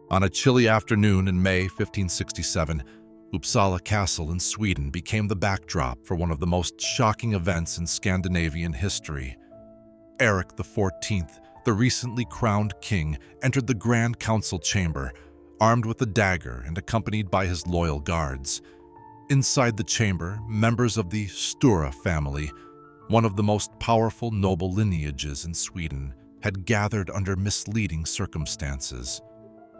On a chilly afternoon in May 1567, Uppsala Castle in Sweden became the backdrop for one of the most shocking events in Scandinavian history. Eric XIV, the recently crowned king, entered the Grand Council chamber, armed with a dagger and accompanied by his loyal guards. Inside the chamber, members of the Stura family, one of the most powerful noble lineages in Sweden, had gathered under misleading circumstances.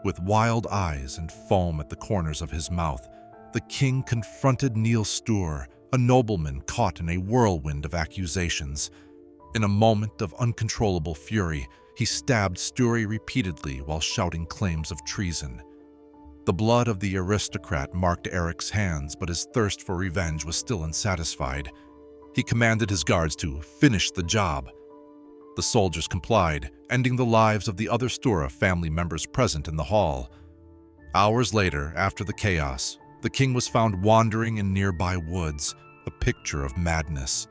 With wild eyes and foam at the corners of his mouth, the king confronted Niels Sture, a nobleman caught in a whirlwind of accusations. In a moment of uncontrollable fury, he stabbed Sture repeatedly while shouting claims of treason. The blood of the aristocrat marked Eric's hands, but his thirst for revenge was still unsatisfied. He commanded his guards to finish the job. The soldiers complied, ending the lives of the other Stura family members present in the hall. Hours later, after the chaos, the king was found wandering in nearby woods, a picture of madness.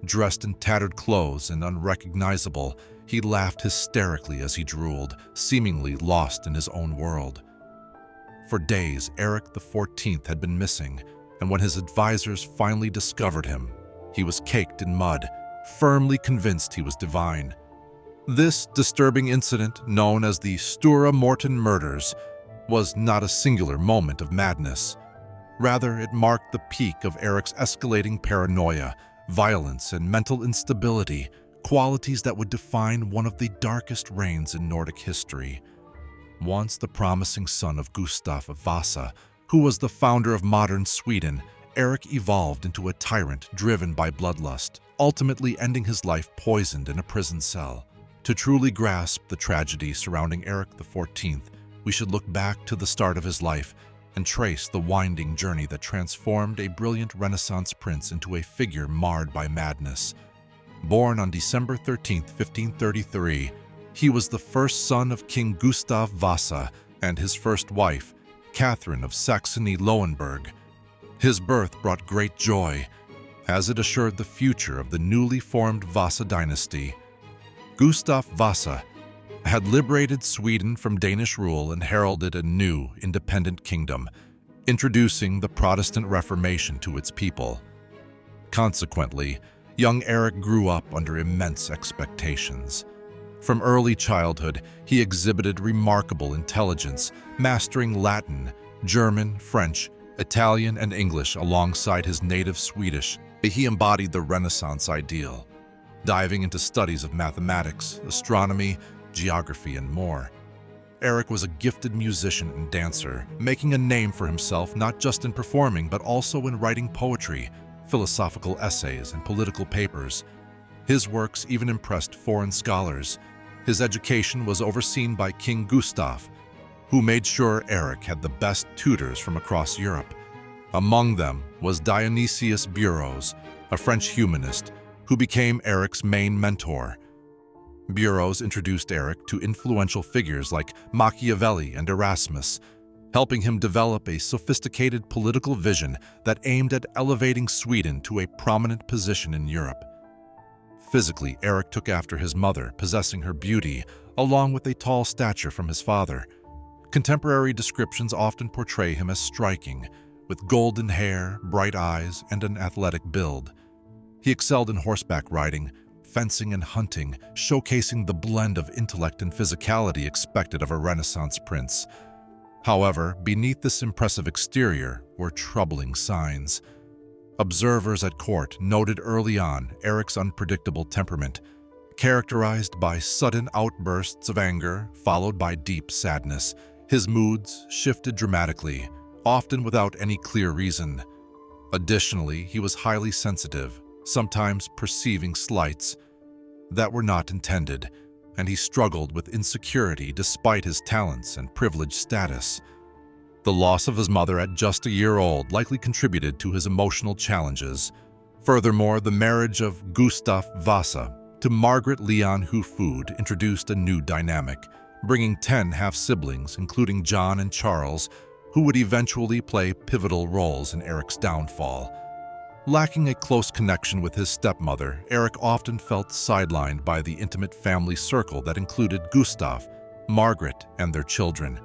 Dressed in tattered clothes and unrecognizable, he laughed hysterically as he drooled, seemingly lost in his own world. For days, Eric XIV had been missing, and when his advisors finally discovered him, he was caked in mud, firmly convinced he was divine. This disturbing incident, known as the Stura Morton murders, was not a singular moment of madness. Rather, it marked the peak of Eric's escalating paranoia, violence, and mental instability, qualities that would define one of the darkest reigns in Nordic history. Once the promising son of Gustav Vasa, who was the founder of modern Sweden, Eric evolved into a tyrant driven by bloodlust, ultimately ending his life poisoned in a prison cell. To truly grasp the tragedy surrounding Eric XIV, we should look back to the start of his life and trace the winding journey that transformed a brilliant Renaissance prince into a figure marred by madness. Born on December 13, 1533, he was the first son of King Gustav Vasa and his first wife, Catherine of Saxony-Lauenburg. His birth brought great joy, as it assured the future of the newly formed Vasa dynasty. Gustav Vasa had liberated Sweden from Danish rule and heralded a new, independent kingdom, introducing the Protestant Reformation to its people. Consequently, young Eric grew up under immense expectations. From early childhood, he exhibited remarkable intelligence, mastering Latin, German, French, Italian, and English alongside his native Swedish. He embodied the Renaissance ideal, diving into studies of mathematics, astronomy, geography, and more. Eric was a gifted musician and dancer, making a name for himself not just in performing but also in writing poetry, philosophical essays, and political papers. His works even impressed foreign scholars. His education was overseen by King Gustav, who made sure Eric had the best tutors from across Europe. Among them was Dionysius Burous, a French humanist, who became Eric's main mentor. Burous introduced Eric to influential figures like Machiavelli and Erasmus, helping him develop a sophisticated political vision that aimed at elevating Sweden to a prominent position in Europe. Physically, Eric took after his mother, possessing her beauty, along with a tall stature from his father. Contemporary descriptions often portray him as striking, with golden hair, bright eyes, and an athletic build. He excelled in horseback riding, fencing, and hunting, showcasing the blend of intellect and physicality expected of a Renaissance prince. However, beneath this impressive exterior were troubling signs. Observers at court noted early on Eric's unpredictable temperament, characterized by sudden outbursts of anger followed by deep sadness. His moods shifted dramatically, often without any clear reason. Additionally, he was highly sensitive, sometimes perceiving slights that were not intended, and he struggled with insecurity despite his talents and privileged status. The loss of his mother at just a year old likely contributed to his emotional challenges. Furthermore, the marriage of Gustav Vasa to Margaret Leon Hufvud introduced a new dynamic, bringing 10 half-siblings, including John and Charles, who would eventually play pivotal roles in Eric's downfall. Lacking a close connection with his stepmother, Eric often felt sidelined by the intimate family circle that included Gustav, Margaret, and their children.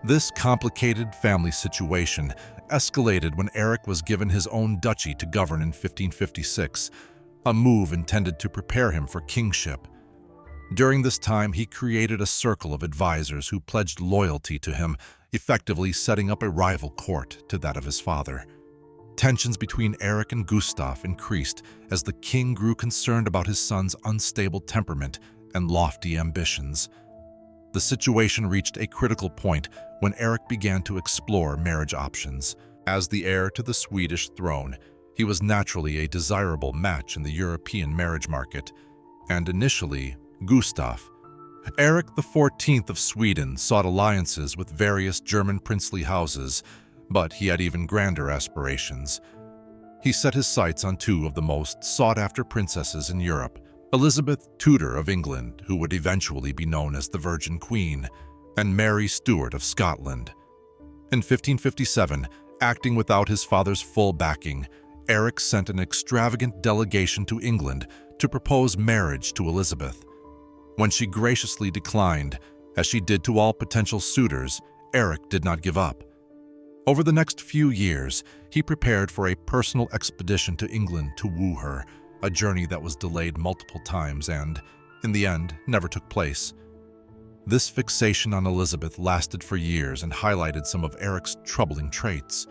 This complicated family situation escalated when Eric was given his own duchy to govern in 1556, a move intended to prepare him for kingship. During this time, he created a circle of advisors who pledged loyalty to him, effectively setting up a rival court to that of his father. Tensions between Eric and Gustav increased as the king grew concerned about his son's unstable temperament and lofty ambitions. The situation reached a critical point when Eric began to explore marriage options. As the heir to the Swedish throne, he was naturally a desirable match in the European marriage market, and initially, Gustav, Eric XIV of Sweden, sought alliances with various German princely houses, but he had even grander aspirations. He set his sights on two of the most sought-after princesses in Europe, Elizabeth Tudor of England, who would eventually be known as the Virgin Queen, and Mary Stuart of Scotland. In 1557, acting without his father's full backing, Eric sent an extravagant delegation to England to propose marriage to Elizabeth. When she graciously declined, as she did to all potential suitors, Eric did not give up. Over the next few years, he prepared for a personal expedition to England to woo her, a journey that was delayed multiple times and, in the end, never took place. This fixation on Elizabeth lasted for years and highlighted some of Eric's troubling traits.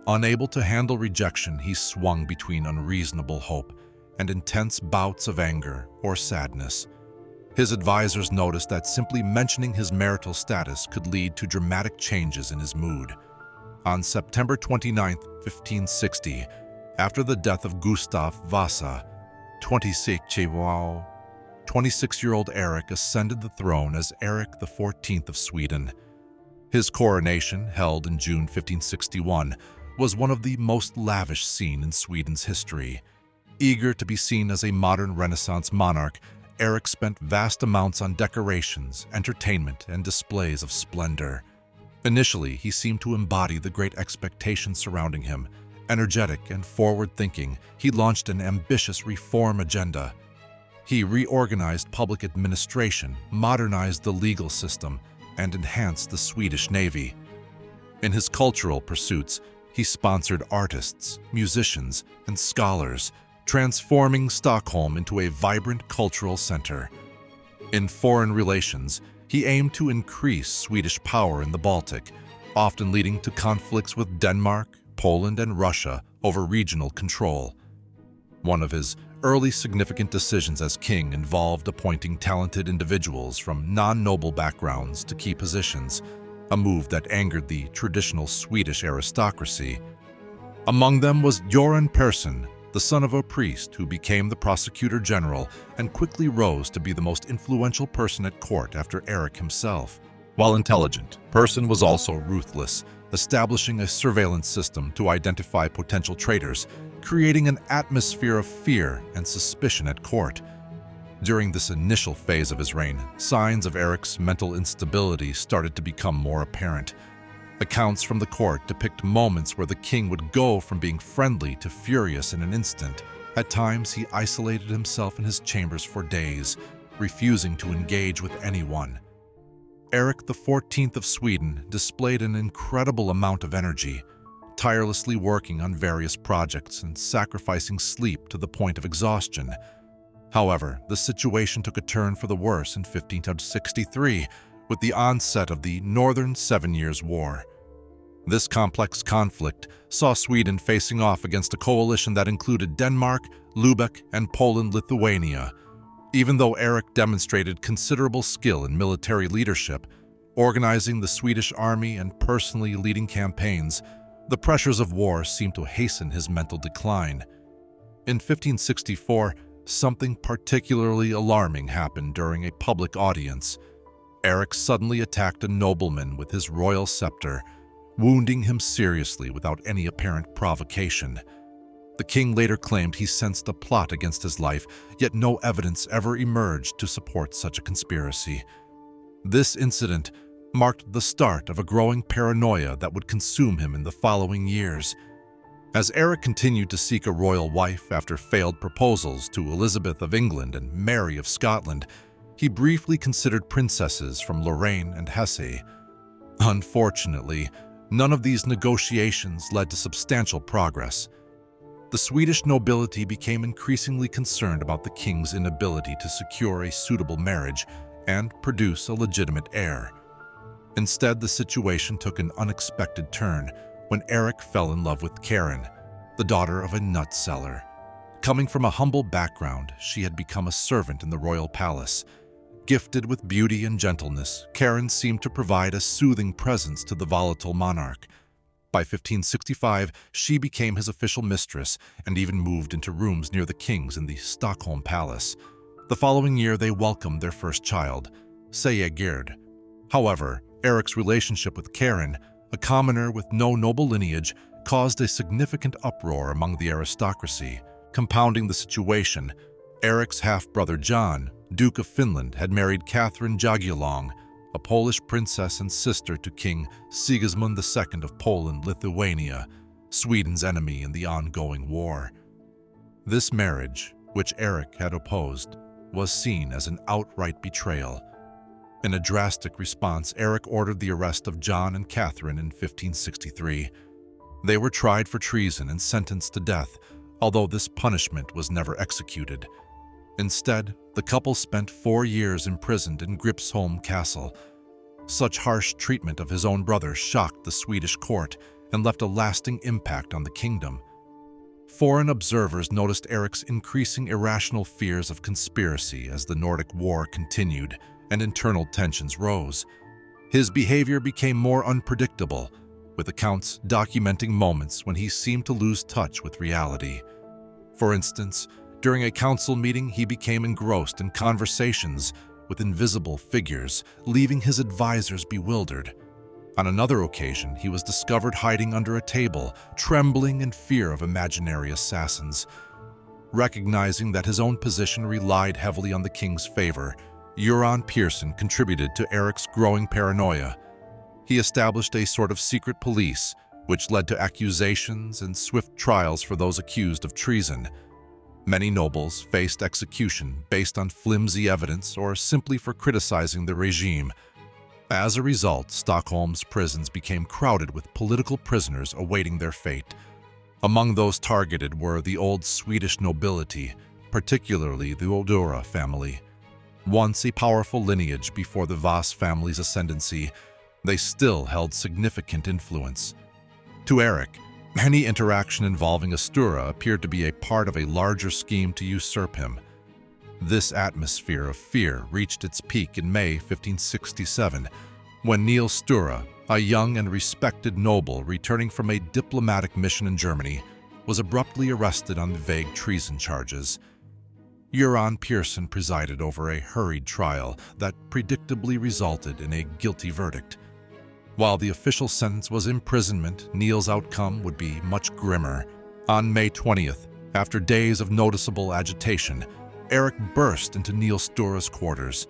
Unable to handle rejection, he swung between unreasonable hope and intense bouts of anger or sadness. His advisors noticed that simply mentioning his marital status could lead to dramatic changes in his mood. On September 29, 1560, after the death of Gustav Vasa, 26-year-old Eric ascended the throne as Eric XIV of Sweden. His coronation, held in June 1561, was one of the most lavish seen in Sweden's history. Eager to be seen as a modern Renaissance monarch, Eric spent vast amounts on decorations, entertainment, and displays of splendor. Initially, he seemed to embody the great expectations surrounding him. Energetic and forward-thinking, he launched an ambitious reform agenda. He reorganized public administration, modernized the legal system, and enhanced the Swedish Navy. In his cultural pursuits, he sponsored artists, musicians, and scholars, transforming Stockholm into a vibrant cultural center. In foreign relations, he aimed to increase Swedish power in the Baltic, often leading to conflicts with Denmark, Poland, and Russia over regional control. One of his early significant decisions as king involved appointing talented individuals from non-noble backgrounds to key positions, a move that angered the traditional Swedish aristocracy. Among them was Göran Persson, the son of a priest who became the prosecutor general and quickly rose to be the most influential person at court after Eric himself. While intelligent, Persson was also ruthless, establishing a surveillance system to identify potential traitors, creating an atmosphere of fear and suspicion at court. During this initial phase of his reign, signs of Eric's mental instability started to become more apparent. Accounts from the court depict moments where the king would go from being friendly to furious in an instant. At times, he isolated himself in his chambers for days, refusing to engage with anyone. Eric XIV of Sweden displayed an incredible amount of energy, tirelessly working on various projects and sacrificing sleep to the point of exhaustion. However, the situation took a turn for the worse in 1563 with the onset of the Northern 7 Years' War. This complex conflict saw Sweden facing off against a coalition that included Denmark, Lubeck, and Poland-Lithuania. Even though Eric demonstrated considerable skill in military leadership, organizing the Swedish army and personally leading campaigns, the pressures of war seemed to hasten his mental decline. In 1564, something particularly alarming happened during a public audience. Eric suddenly attacked a nobleman with his royal scepter, wounding him seriously without any apparent provocation. The king later claimed he sensed a plot against his life, yet no evidence ever emerged to support such a conspiracy. This incident marked the start of a growing paranoia that would consume him in the following years. As Eric continued to seek a royal wife after failed proposals to Elizabeth of England and Mary of Scotland, he briefly considered princesses from Lorraine and Hesse. Unfortunately, none of these negotiations led to substantial progress. The Swedish nobility became increasingly concerned about the king's inability to secure a suitable marriage and produce a legitimate heir. Instead, the situation took an unexpected turn when Erik fell in love with Karin, the daughter of a nut seller. Coming from a humble background, she had become a servant in the royal palace. Gifted with beauty and gentleness, Karin seemed to provide a soothing presence to the volatile monarch. By 1565, she became his official mistress and even moved into rooms near the king's in the Stockholm palace. The following year, they welcomed their first child, Sigurd. However, Erik's relationship with Karin, a commoner with no noble lineage, caused a significant uproar among the aristocracy. Compounding the situation, Erik's half-brother John, Duke of Finland, had married Catherine Jagiellon, a Polish princess and sister to King Sigismund II of Poland-Lithuania, Sweden's enemy in the ongoing war. This marriage, which Erik had opposed, was seen as an outright betrayal. In a drastic response, Erik ordered the arrest of John and Catherine in 1563. They were tried for treason and sentenced to death, although this punishment was never executed. Instead, the couple spent 4 years imprisoned in Gripsholm Castle. Such harsh treatment of his own brother shocked the Swedish court and left a lasting impact on the kingdom. Foreign observers noticed Erik's increasing irrational fears of conspiracy as the Nordic War continued and internal tensions rose. His behavior became more unpredictable, with accounts documenting moments when he seemed to lose touch with reality. For instance, during a council meeting, he became engrossed in conversations with invisible figures, leaving his advisors bewildered. On another occasion, he was discovered hiding under a table, trembling in fear of imaginary assassins. Recognizing that his own position relied heavily on the king's favor, Göran Persson contributed to Erik's growing paranoia. He established a sort of secret police, which led to accusations and swift trials for those accused of treason. Many nobles faced execution based on flimsy evidence or simply for criticizing the regime. As a result, Stockholm's prisons became crowded with political prisoners awaiting their fate. Among those targeted were the old Swedish nobility, particularly the Odura family. Once a powerful lineage before the Vas family's ascendancy, they still held significant influence. To Erik, any interaction involving Astura appeared to be a part of a larger scheme to usurp him. This atmosphere of fear reached its peak in May 1567, when Niels Sture, a young and respected noble returning from a diplomatic mission in Germany, was abruptly arrested on vague treason charges. Göran Persson presided over a hurried trial that predictably resulted in a guilty verdict. While the official sentence was imprisonment, Niels' outcome would be much grimmer. On May 20th, after days of noticeable agitation, Erik burst into Niels Sture's quarters.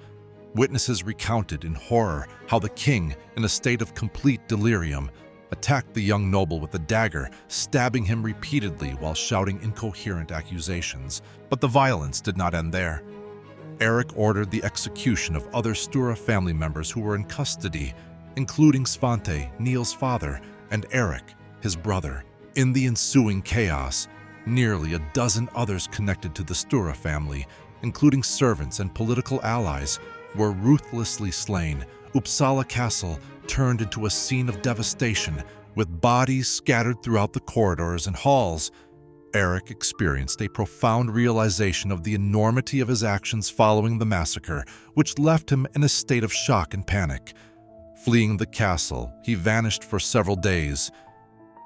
Witnesses recounted in horror how the king, in a state of complete delirium, attacked the young noble with a dagger, stabbing him repeatedly while shouting incoherent accusations. But the violence did not end there. Erik ordered the execution of other Sture family members who were in custody, including Svante, Niels' father, and Erik, his brother. In the ensuing chaos, nearly a dozen others connected to the Sture family, including servants and political allies, were ruthlessly slain. Uppsala Castle turned into a scene of devastation, with bodies scattered throughout the corridors and halls. Erik experienced a profound realization of the enormity of his actions following the massacre, which left him in a state of shock and panic. Fleeing the castle, he vanished for several days.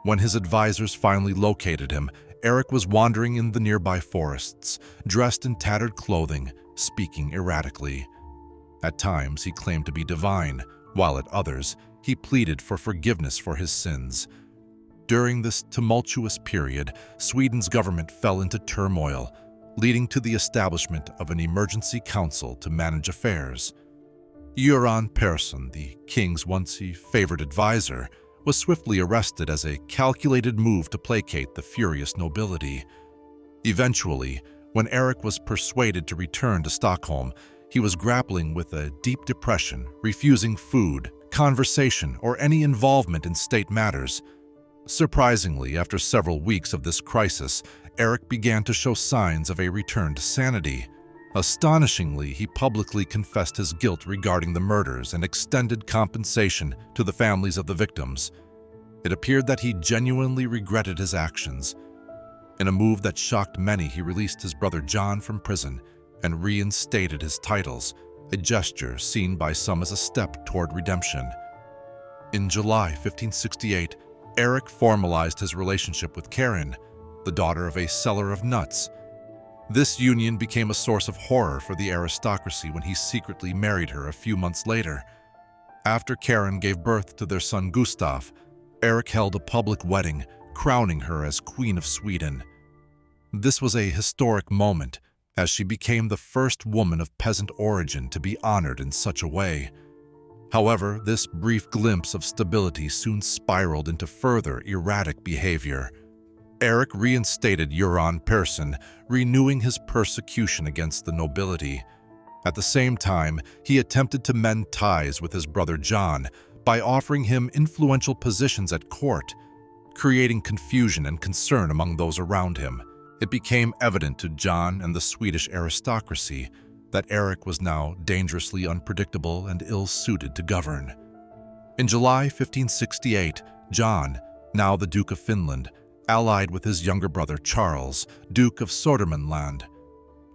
When his advisors finally located him, Erik was wandering in the nearby forests, dressed in tattered clothing, speaking erratically. At times, he claimed to be divine, while at others, he pleaded for forgiveness for his sins. During this tumultuous period, Sweden's government fell into turmoil, leading to the establishment of an emergency council to manage affairs. Göran Persson, the king's once favored advisor, was swiftly arrested as a calculated move to placate the furious nobility. Eventually, when Erik was persuaded to return to Stockholm, he was grappling with a deep depression, refusing food, conversation, or any involvement in state matters. Surprisingly, after several weeks of this crisis, Eric began to show signs of a return to sanity. Astonishingly, he publicly confessed his guilt regarding the murders and extended compensation to the families of the victims. It appeared that he genuinely regretted his actions. In a move that shocked many, he released his brother John from prison and reinstated his titles, a gesture seen by some as a step toward redemption. In July 1568, Eric formalized his relationship with Karen, the daughter of a seller of nuts. This union became a source of horror for the aristocracy when he secretly married her a few months later. After Karen gave birth to their son Gustav, Eric held a public wedding, crowning her as Queen of Sweden. This was a historic moment, as she became the first woman of peasant origin to be honored in such a way. However, this brief glimpse of stability soon spiraled into further erratic behavior. Eric reinstated Göran Persson, renewing his persecution against the nobility. At the same time, he attempted to mend ties with his brother John by offering him influential positions at court, creating confusion and concern among those around him. It became evident to John and the Swedish aristocracy that Eric was now dangerously unpredictable and ill-suited to govern. In July 1568, John, now the Duke of Finland, allied with his younger brother Charles, Duke of Södermanland.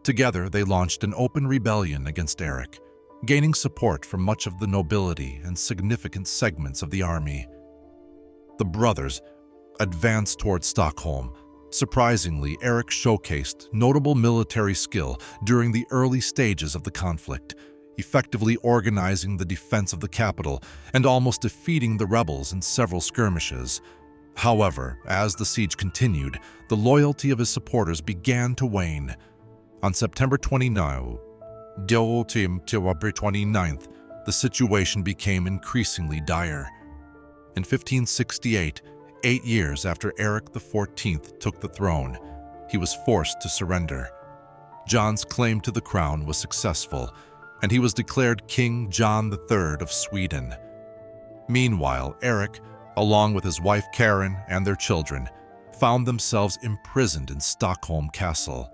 Together, they launched an open rebellion against Eric, gaining support from much of the nobility and significant segments of the army. The brothers advanced toward Stockholm. Surprisingly, Eric showcased notable military skill during the early stages of the conflict, effectively organizing the defense of the capital and almost defeating the rebels in several skirmishes. However, as the siege continued, the loyalty of his supporters began to wane. On September 29th, the situation became increasingly dire. In 1568, 8 years after Eric XIV took the throne, he was forced to surrender. John's claim to the crown was successful, and he was declared King John III of Sweden. Meanwhile, Eric, along with his wife Karen and their children, found themselves imprisoned in Stockholm Castle.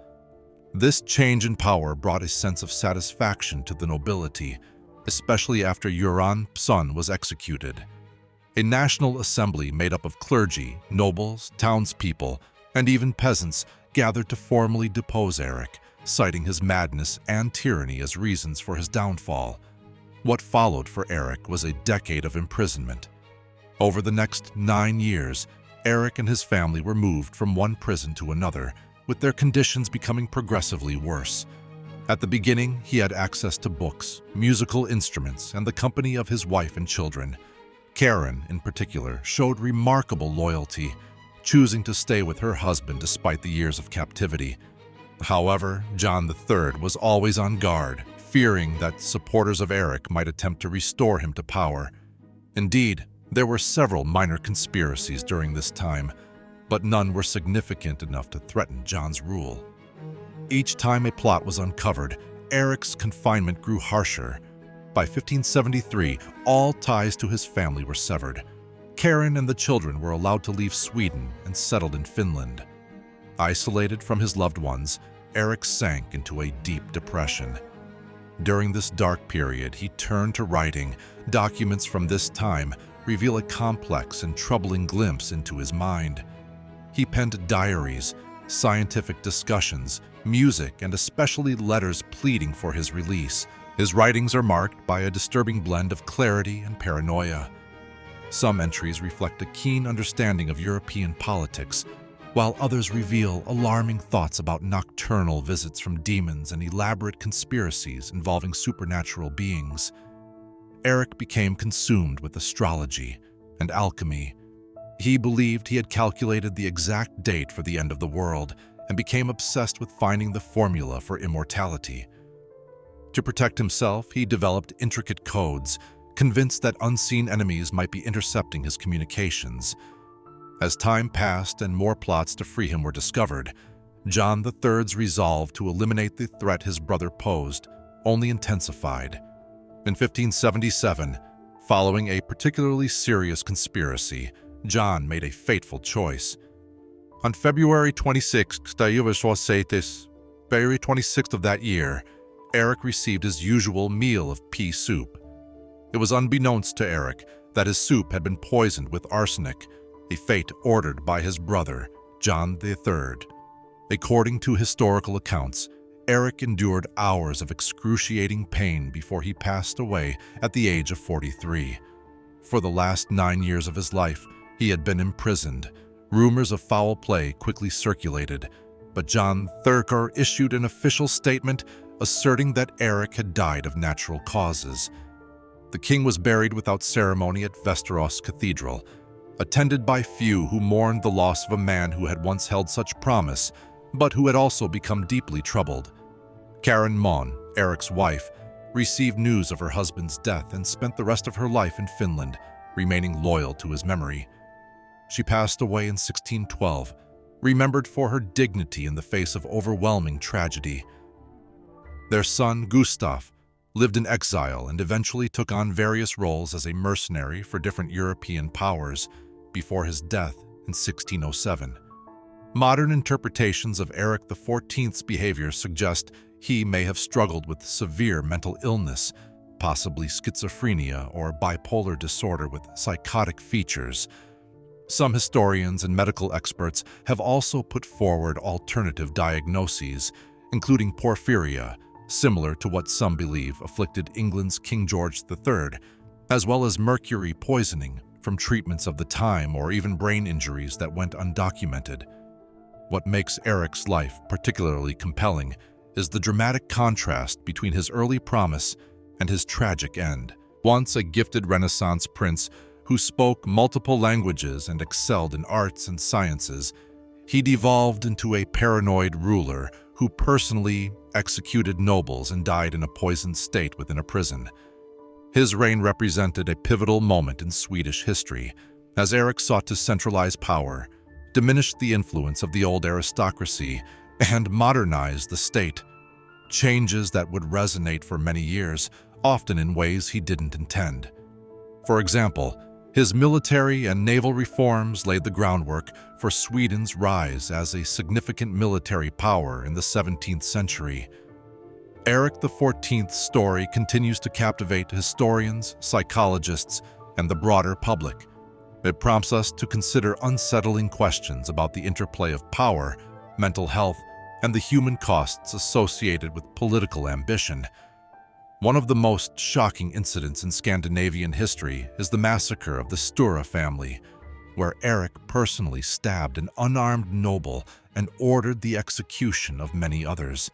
This change in power brought a sense of satisfaction to the nobility, especially after Göran Persson was executed. A national assembly made up of clergy, nobles, townspeople, and even peasants gathered to formally depose Eric, citing his madness and tyranny as reasons for his downfall. What followed for Eric was a decade of imprisonment. Over the next 9 years, Eric and his family were moved from one prison to another, with their conditions becoming progressively worse. At the beginning, he had access to books, musical instruments, and the company of his wife and children. Karen, in particular, showed remarkable loyalty, choosing to stay with her husband despite the years of captivity. However, John III was always on guard, fearing that supporters of Eric might attempt to restore him to power. Indeed, there were several minor conspiracies during this time, but none were significant enough to threaten John's rule. Each time a plot was uncovered, Eric's confinement grew harsher. By 1573, all ties to his family were severed. Karen and the children were allowed to leave Sweden and settled in Finland. Isolated from his loved ones, Eric sank into a deep depression. During this dark period, he turned to writing. Documents from this time reveal a complex and troubling glimpse into his mind. He penned diaries, scientific discussions, music, and especially letters pleading for his release. His writings are marked by a disturbing blend of clarity and paranoia. Some entries reflect a keen understanding of European politics, while others reveal alarming thoughts about nocturnal visits from demons and elaborate conspiracies involving supernatural beings. Eric became consumed with astrology and alchemy. He believed he had calculated the exact date for the end of the world and became obsessed with finding the formula for immortality. To protect himself, he developed intricate codes, convinced that unseen enemies might be intercepting his communications. As time passed and more plots to free him were discovered, John III's resolve to eliminate the threat his brother posed only intensified. In 1577, Following a particularly serious conspiracy, John made a fateful choice. On February 26th, February 26th of that year, Eric received his usual meal of pea soup. It was unbeknownst to Eric that his soup had been poisoned with arsenic, a fate ordered by his brother, John III. According to historical accounts, Eric endured hours of excruciating pain before he passed away at the age of 43. For the last 9 years of his life, he had been imprisoned. Rumors of foul play quickly circulated, but John III issued an official statement asserting that Eric had died of natural causes. The king was buried without ceremony at Västerås Cathedral, attended by few who mourned the loss of a man who had once held such promise, but who had also become deeply troubled. Karen Mon, Eric's wife, received news of her husband's death and spent the rest of her life in Finland, remaining loyal to his memory. She passed away in 1612, remembered for her dignity in the face of overwhelming tragedy. Their son, Gustav, lived in exile and eventually took on various roles as a mercenary for different European powers before his death in 1607. Modern interpretations of Eric XIV's behavior suggest he may have struggled with severe mental illness, possibly schizophrenia or bipolar disorder with psychotic features. Some historians and medical experts have also put forward alternative diagnoses, including porphyria, similar to what some believe afflicted England's King George III, as well as mercury poisoning from treatments of the time or even brain injuries that went undocumented. What makes Eric's life particularly compelling is the dramatic contrast between his early promise and his tragic end. Once a gifted Renaissance prince who spoke multiple languages and excelled in arts and sciences, he devolved into a paranoid ruler who personally executed nobles and died in a poisoned state within a prison. His reign represented a pivotal moment in Swedish history, as Eric sought to centralize power, diminish the influence of the old aristocracy, and modernize the state. Changes that would resonate for many years, often in ways he didn't intend. For example, his military and naval reforms laid the groundwork for Sweden's rise as a significant military power in the 17th century. Eric XIV's story continues to captivate historians, psychologists, and the broader public. It prompts us to consider unsettling questions about the interplay of power, mental health, and the human costs associated with political ambition. One of the most shocking incidents in Scandinavian history is the massacre of the Sture family, where Eric personally stabbed an unarmed noble and ordered the execution of many others.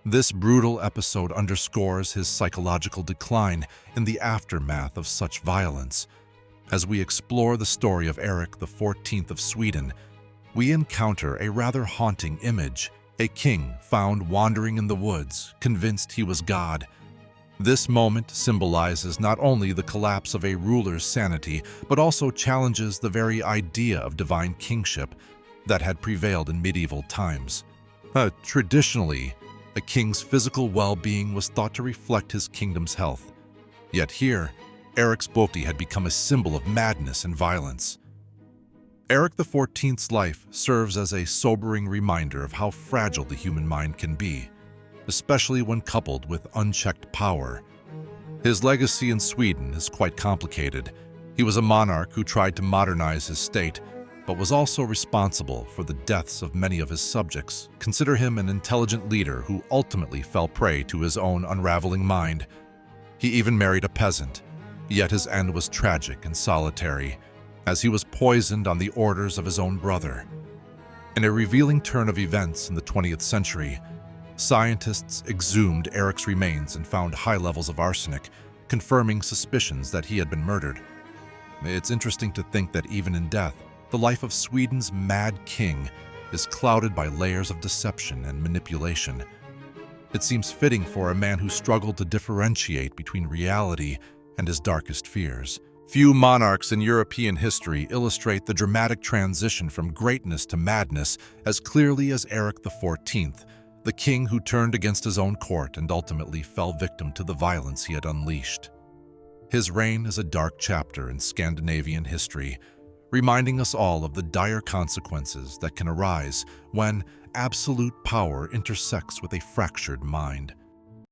This brutal episode underscores his psychological decline in the aftermath of such violence. As we explore the story of Eric XIV of Sweden, we encounter a rather haunting image, a king found wandering in the woods, convinced he was God. This moment symbolizes not only the collapse of a ruler's sanity, but also challenges the very idea of divine kingship that had prevailed in medieval times. Traditionally, a king's physical well-being was thought to reflect his kingdom's health. Yet here, Eric's body had become a symbol of madness and violence. Eric XIV's life serves as a sobering reminder of how fragile the human mind can be, especially when coupled with unchecked power. His legacy in Sweden is quite complicated. He was a monarch who tried to modernize his state, but was also responsible for the deaths of many of his subjects. Consider him an intelligent leader who ultimately fell prey to his own unraveling mind. He even married a peasant, yet his end was tragic and solitary, as he was poisoned on the orders of his own brother. In a revealing turn of events in the 20th century, scientists exhumed Eric's remains and found high levels of arsenic, confirming suspicions that he had been murdered. It's interesting to think that even in death, the life of Sweden's mad king is clouded by layers of deception and manipulation. It seems fitting for a man who struggled to differentiate between reality and his darkest fears. Few monarchs in European history illustrate the dramatic transition from greatness to madness as clearly as Eric XIV, the king who turned against his own court and ultimately fell victim to the violence he had unleashed. His reign is a dark chapter in Scandinavian history, reminding us all of the dire consequences that can arise when absolute power intersects with a fractured mind.